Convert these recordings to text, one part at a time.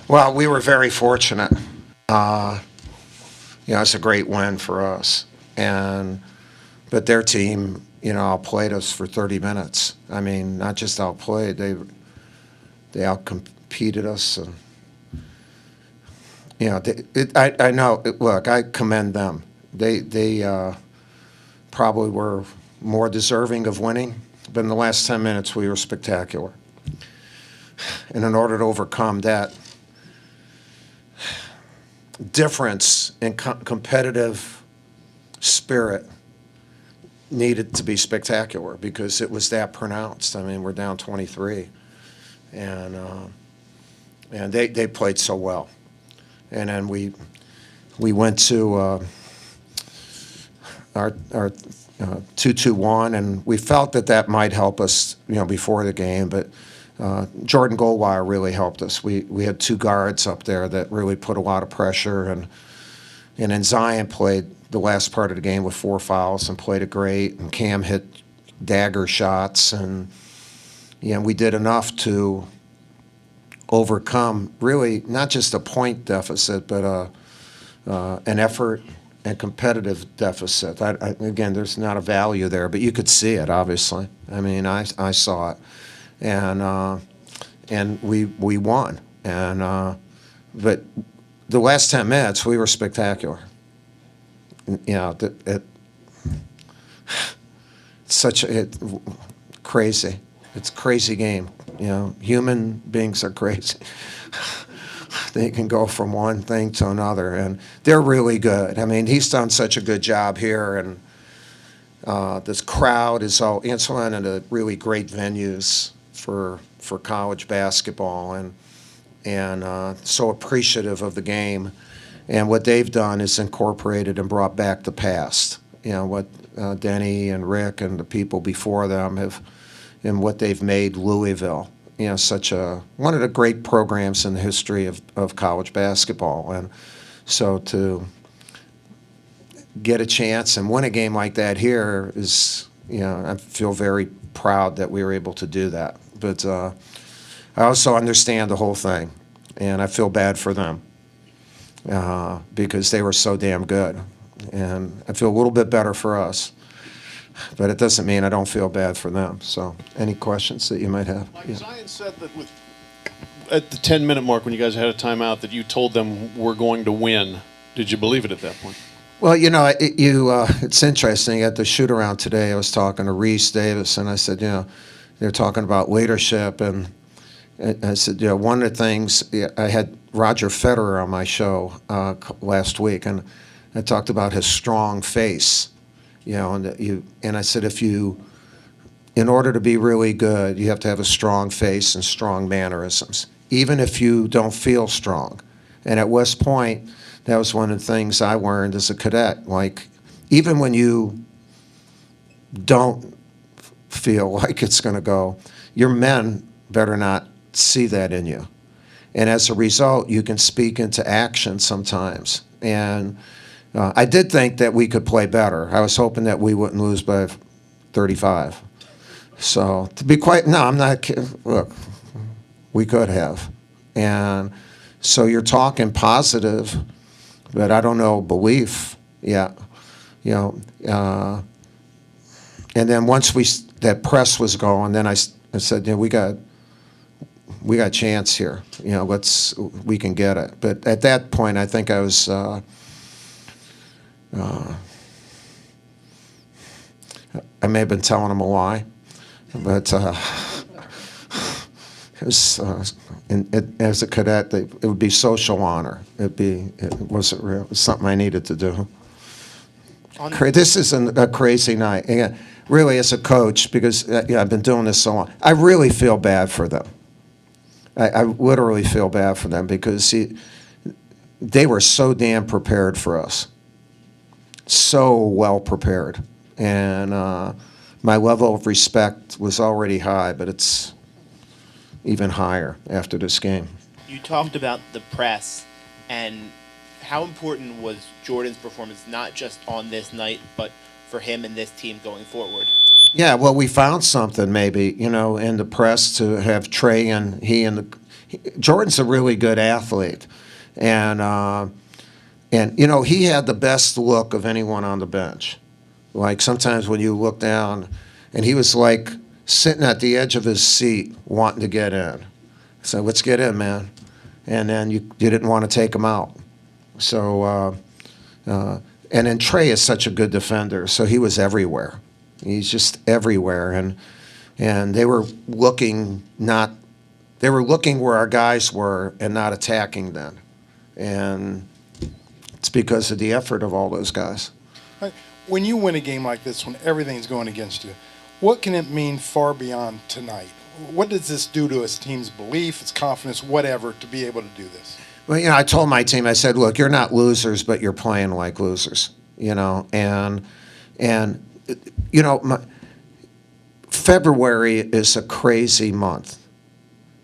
Well, we were very fortunate. Uh, it's a great win for us. And but their team, outplayed us for 30 minutes. I mean, not just outplayed, they outcompeted us. And I know. Look, I commend them. They probably were more deserving of winning. But in the last 10 minutes, we were spectacular. And in order to overcome that difference in competitive spirit, needed to be spectacular because it was that pronounced. I mean, we're down 23, and they played so well. And then we went to our 2-2-1, and we felt that might help us, before the game. But Jordan Goldwire really helped us. We had two guards up there that really put a lot of pressure, and then Zion played the last part of the game with 4 fouls and played it great. And Cam hit dagger shots, and we did enough to overcome really not just a point deficit, but an effort and competitive deficit. Again, there's not a value there, but you could see it, obviously. I mean, I saw it. And we won. But the last 10 minutes, we were spectacular. Crazy. It's a crazy game. Human beings are crazy. They can go from one thing to another, and they're really good. I mean, he's done such a good job here, and this crowd is it's one of the really great venues for college basketball, and so appreciative of the game. And what they've done is incorporated and brought back the past. What Denny and Rick and the people before them have, and what they've made Louisville. Such one of the great programs in the history of college basketball. And so to get a chance and win a game like that here is, I feel very proud that we were able to do that. But I also understand the whole thing, and I feel bad for them because they were so damn good. And I feel a little bit better for us. But it doesn't mean I don't feel bad for them. So, any questions that you might have? Mike, Zion said that at the 10-minute mark when you guys had a timeout that you told them we're going to win. Did you believe it at that point? Well, it's interesting. At the shoot-around today, I was talking to Reese Davis, and I said, they're talking about leadership. And I said, one of the things, I had Roger Federer on my show last week, and I talked about his strong face. And I said, in order to be really good, you have to have a strong face and strong mannerisms, even if you don't feel strong. And at West Point, that was one of the things I learned as a cadet. Like, even when you don't feel like it's going to go, your men better not see that in you. And as a result, you can speak into action sometimes. And I did think that we could play better. I was hoping that we wouldn't lose by 35. So to be quite, no, I'm not kidding. Look, we could have. And so you're talking positive, but I don't know belief. Yeah, and then once that press was going, then I said, we got a chance here. We can get it. But at that point, I think I was. I may have been telling him a lie, but it was, as a cadet, it would be social honor. It wasn't real. It was something I needed to do. This isn't a crazy night. And really, as a coach, because I've been doing this so long, I really feel bad for them. I literally feel bad for them because they were so damn prepared for us. So well prepared. And my level of respect was already high, but it's even higher after this game. You talked about the press and how important was Jordan's performance, not just on this night, but for him and this team going forward? Yeah, well, we found something maybe, in the press to have Trey and he Jordan's a really good athlete, and you know, he had the best look of anyone on the bench. Like sometimes when you look down, and he was like sitting at the edge of his seat wanting to get in. So let's get in, man. And then you didn't want to take him out. So, and then Trey is such a good defender, so he was everywhere. He's just everywhere, and they were looking where our guys were and not attacking them, and it's because of the effort of all those guys. When you win a game like this, when everything's going against you, what can it mean far beyond tonight? What does this do to his team's belief, its confidence, whatever, to be able to do this? Well, you know, I told my team, I said, look, you're not losers, but you're playing like losers, you know, and you know, February is a crazy month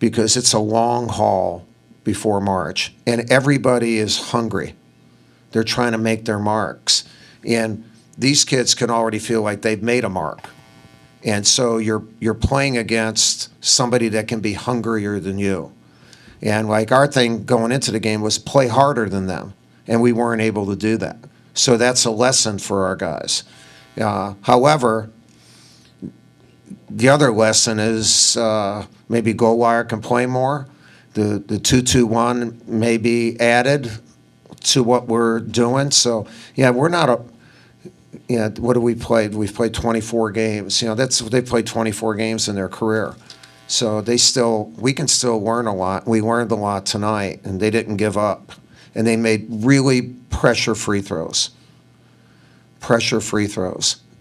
because it's a long haul before March, and everybody is hungry. They're trying to make their marks, and these kids can already feel like they've made a mark. And so you're playing against somebody that can be hungrier than you. And like our thing going into the game was play harder than them, and we weren't able to do that. So that's a lesson for our guys. However, the other lesson is maybe Goldwire can play more. The 2-2-1 may be added to what we're doing. So yeah, we're not a. Yeah, what have we played? We've played 24 games. You know, they played 24 games in their career. So we can still learn a lot. We learned a lot tonight, and they didn't give up. And they made really pressure free throws.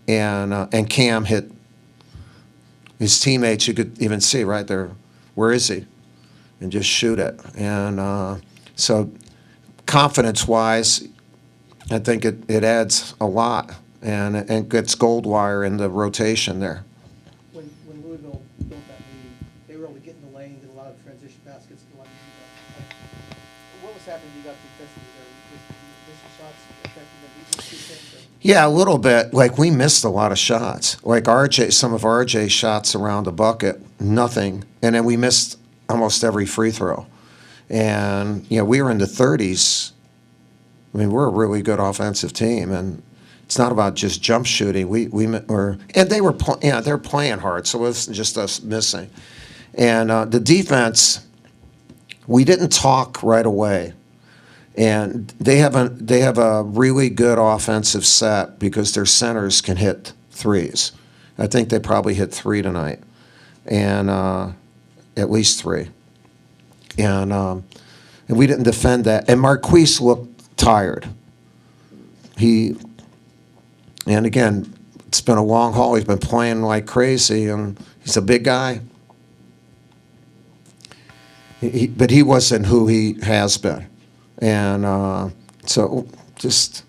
And Cam hit his teammates. You could even see right there, where is he? And just shoot it. And so confidence-wise, I think it adds a lot. And gets Goldwire in the rotation there. When Louisville built that lead, they were able to get in the lane, get a lot of transition baskets, get a lot of what was happening? You got defensively there. Was missing shots affecting the defense? Yeah, a little bit. Like we missed a lot of shots. Like some of RJ's shots around the bucket, nothing, and then we missed almost every free throw. And you know, we were in the 30s. I mean, we're a really good offensive team, and it's not about just jump shooting. And they were they're playing hard, so it wasn't just us missing. And the defense, we didn't talk right away. And they have a really good offensive set because their centers can hit threes. I think they probably hit 3 tonight, and at least 3. And we didn't defend that. And Marquise looked tired. And again, it's been a long haul. He's been playing like crazy, and he's a big guy. But he wasn't who he has been. And so just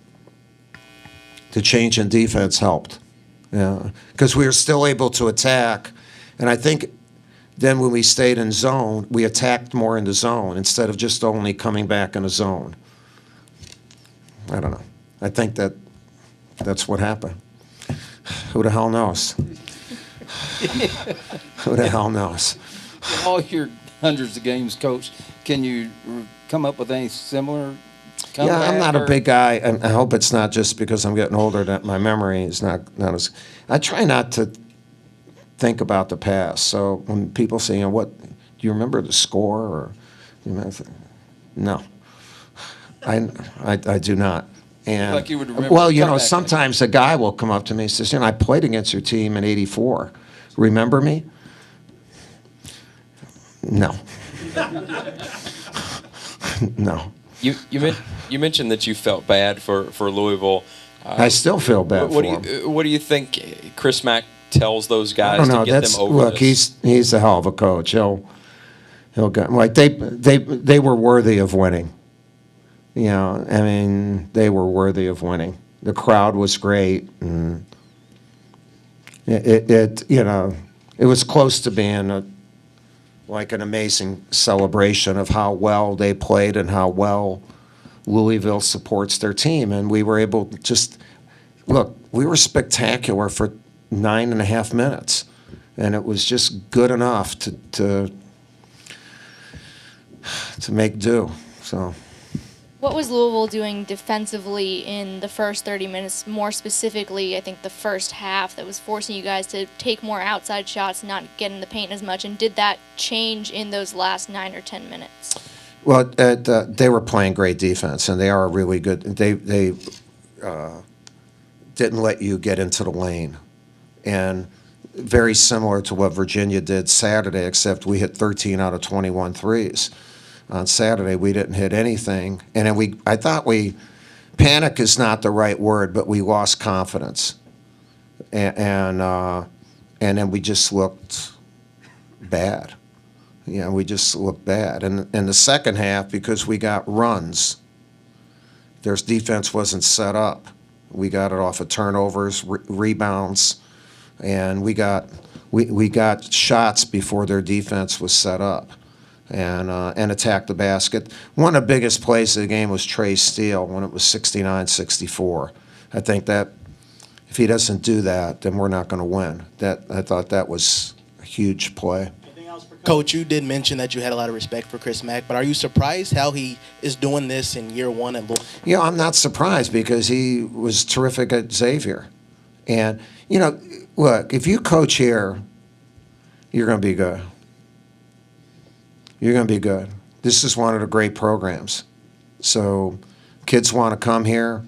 the change in defense helped. Because we were still able to attack. And I think then when we stayed in zone, we attacked more in the zone instead of just only coming back in a zone. I don't know. I think that's what happened. Who the hell knows? Who the hell knows? In all your hundreds of games, Coach, can you come up with any similar Yeah, I'm not a big guy. I hope it's not just because I'm getting older that my memory is not as. I try not to think about the past. So when people say, what do you remember the score or, no, I do not. And like you would remember well, the comeback sometimes a guy will come up to me and says, I played against your team in '84. Remember me? No. No. You mentioned that you felt bad for Louisville. I still feel bad for him. What do you think Chris Mack tells those guys I don't know. to get them over this? He's a hell of a coach. He'll get like they were worthy of winning. I mean, they were worthy of winning. The crowd was great, and it was close to being like an amazing celebration of how well they played and how well Louisville supports their team. And we were able to just look. We were spectacular for 9.5 minutes, and it was just good enough to to make do. So. What was Louisville doing defensively in the first 30 minutes, more specifically, I think the first half, that was forcing you guys to take more outside shots, not get in the paint as much, and did that change in those last 9 or 10 minutes? Well, they were playing great defense, and they are really good. They didn't let you get into the lane, and very similar to what Virginia did Saturday, except we hit 13 out of 21 threes. On Saturday, we didn't hit anything, and then I thought panic is not the right word, but we lost confidence, and then we just looked bad. We just looked bad. And in the second half, because we got runs, their defense wasn't set up. We got it off of turnovers, rebounds, and we got shots before their defense was set up, and attacked the basket. One of the biggest plays of the game was Trey Steele when it was 69-64. I think that if he doesn't do that, then we're not going to win. I thought that was a huge play. Coach, you did mention that you had a lot of respect for Chris Mack, but are you surprised how he is doing this in year one at Louisville? Yeah, I'm not surprised because he was terrific at Xavier. And, look, if you coach here, you're going to be good. You're going to be good. This is one of the great programs. So kids want to come here.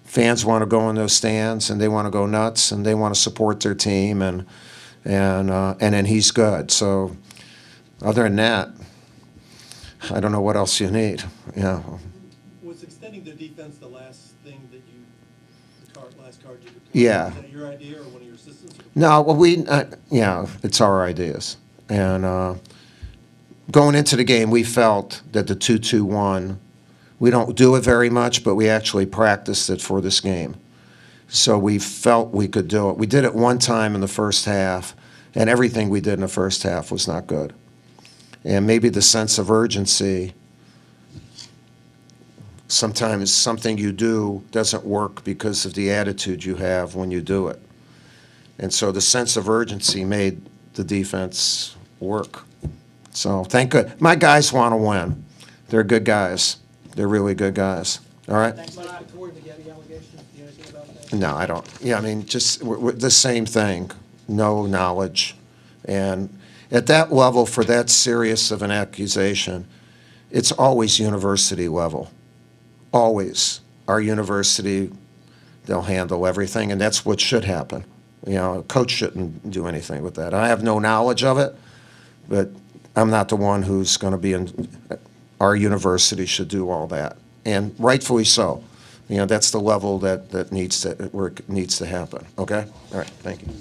Fans want to go in those stands, and they want to go nuts, and they want to support their team, and then he's good. So other than that, I don't know what else you need. Yeah. Was extending the defense the last thing that last card you could play? Yeah. Is that your idea or one of your assistants? No, well, it's our ideas. And going into the game, we felt that the 2-2-1, we don't do it very much, but we actually practiced it for this game. So we felt we could do it. We did it one time in the first half, and everything we did in the first half was not good. And maybe the sense of urgency, sometimes something you do doesn't work because of the attitude you have when you do it. And so the sense of urgency made the defense work. So thank God. My guys want to win. They're good guys. They're really good guys. All right? No, I don't. Yeah, I mean, just the same thing. No knowledge. And at that level, for that serious of an accusation, it's always university level. Always. Our university, they'll handle everything, and that's what should happen. A coach shouldn't do anything with that. I have no knowledge of it, but I'm not the one who's going to be in. Our university should do all that, and rightfully so. That's the level that needs to happen. Okay? All right. Thank you.